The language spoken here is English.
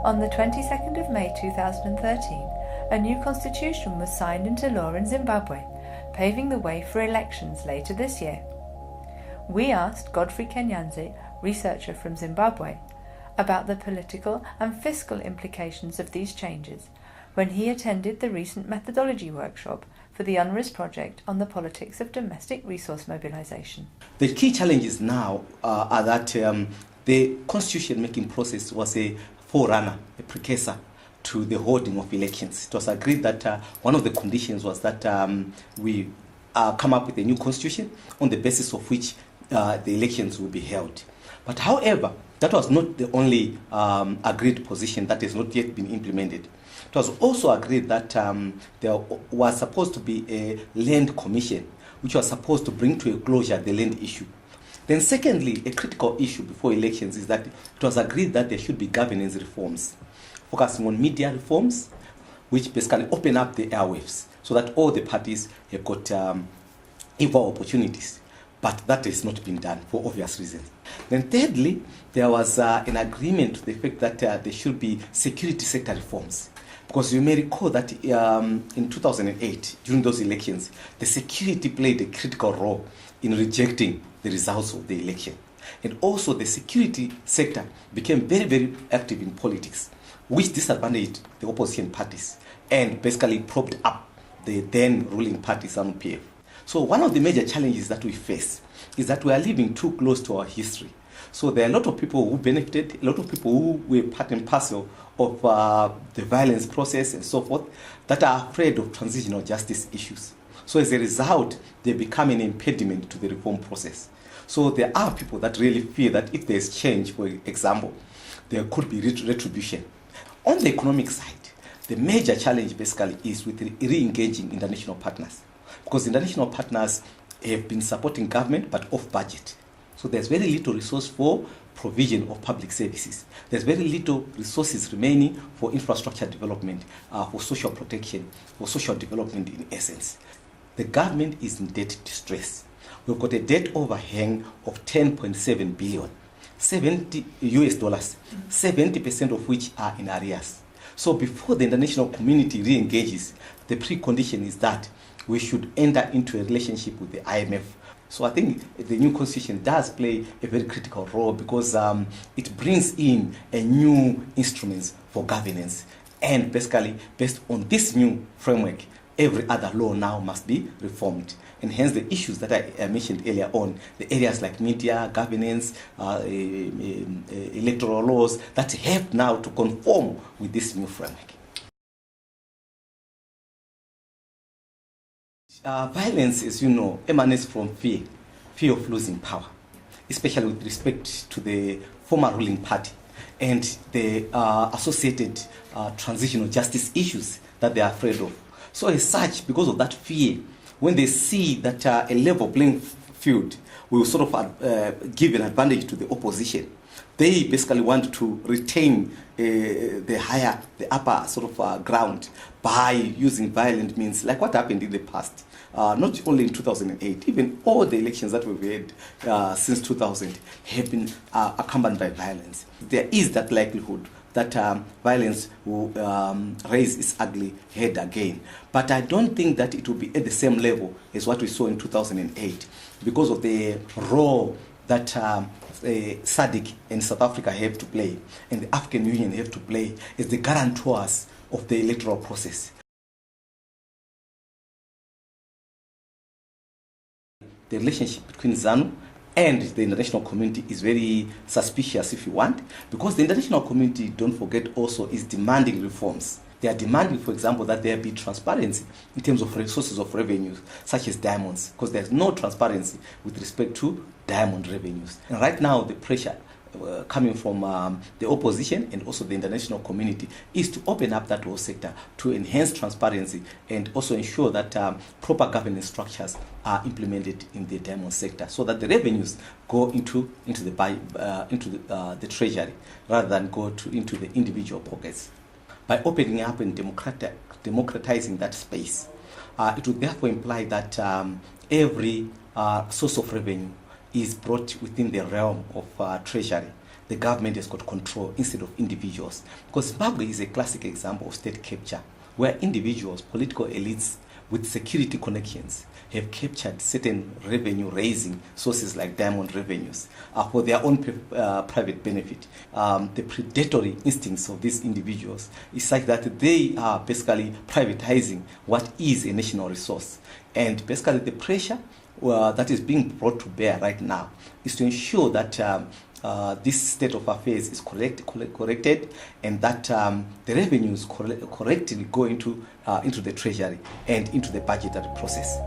On the 22nd of May 2013, a new constitution was signed into law in Zimbabwe, paving the way for elections later this year. We asked Godfrey Kanyenze, researcher from Zimbabwe, about the political and fiscal implications of these changes when he attended the recent methodology workshop for the UNRISD project on the politics of domestic resource mobilization. The key challenges now are that the constitution-making process was a forerunner, a precursor to the holding of elections. It was agreed that one of the conditions was that we come up with a new constitution on the basis of which the elections will be held. But however, that was not the only agreed position that has not yet been implemented. It was also agreed that there was supposed to be a land commission which was supposed to bring to a closure the land issue. Then secondly, a critical issue before elections is that it was agreed that there should be governance reforms, focusing on media reforms, which basically open up the airwaves so that all the parties have got equal opportunities. But that has not been done for obvious reasons. Then thirdly, there was an agreement to the effect that there should be security sector reforms. Because you may recall that in 2008, during those elections, the security played a critical role in rejecting the results of the election. And also the security sector became very, very active in politics, which disadvantaged the opposition parties and basically propped up the then ruling party, ZANU-PF. So one of the major challenges that we face is that we are living too close to our history. So there are a lot of people who benefited, a lot of people who were part and parcel of the violence process and so forth, that are afraid of transitional justice issues. So as a result, they become an impediment to the reform process. So there are people that really fear that if there's change, for example, there could be retribution. On the economic side, the major challenge basically is with re-engaging international partners. Because international partners have been supporting government but off budget. So there's very little resource for provision of public services. There's very little resources remaining for infrastructure development, for social protection, for social development in essence. The government is in debt distress. We've got a debt overhang of 10.7 billion, $70, 70% of which are in arrears. So before the international community re-engages, the precondition is that we should enter into a relationship with the IMF. So I think the new constitution does play a very critical role because it brings in a new instruments for governance. And basically, based on this new framework, every other law now must be reformed. And hence the issues that I mentioned earlier on, the areas like media, governance, electoral laws, that have now to conform with this new framework. Violence, as you know, emanates from fear of losing power, especially with respect to the former ruling party and the associated transitional justice issues that they are afraid of. So as such, because of that fear, when they see that a level playing field will sort of give an advantage to the opposition, they basically want to retain the upper sort of ground by using violent means, like what happened in the past. Not only in 2008, even all the elections that we've had since 2000 have been accompanied by violence. There is that likelihood that violence will raise its ugly head again. But I don't think that it will be at the same level as what we saw in 2008 because of the role that SADC and South Africa have to play and the African Union have to play as the guarantors of the electoral process. The relationship between ZANU and the international community is very suspicious, if you want, because the international community, don't forget, also is demanding reforms. They are demanding, for example, that there be transparency in terms of sources of revenues, such as diamonds, because there's no transparency with respect to diamond revenues. And right now, the pressure coming from the opposition and also the international community is to open up that whole sector to enhance transparency and also ensure that proper governance structures are implemented in the diamond sector so that the revenues go into the treasury rather than go into the individual pockets. By opening up and democratizing that space, it would therefore imply that every source of revenue is brought within the realm of treasury the government has got control instead of individuals. Because Zimbabwe is a classic example of state capture, where individuals, political elites with security connections have captured certain revenue-raising sources like diamond revenues for their own private benefit. The predatory instincts of these individuals is such that they are basically privatizing what is a national resource. And basically the pressure that is being brought to bear right now is to ensure that this state of affairs is corrected, and that the revenues correctly go into the treasury and into the budgetary process.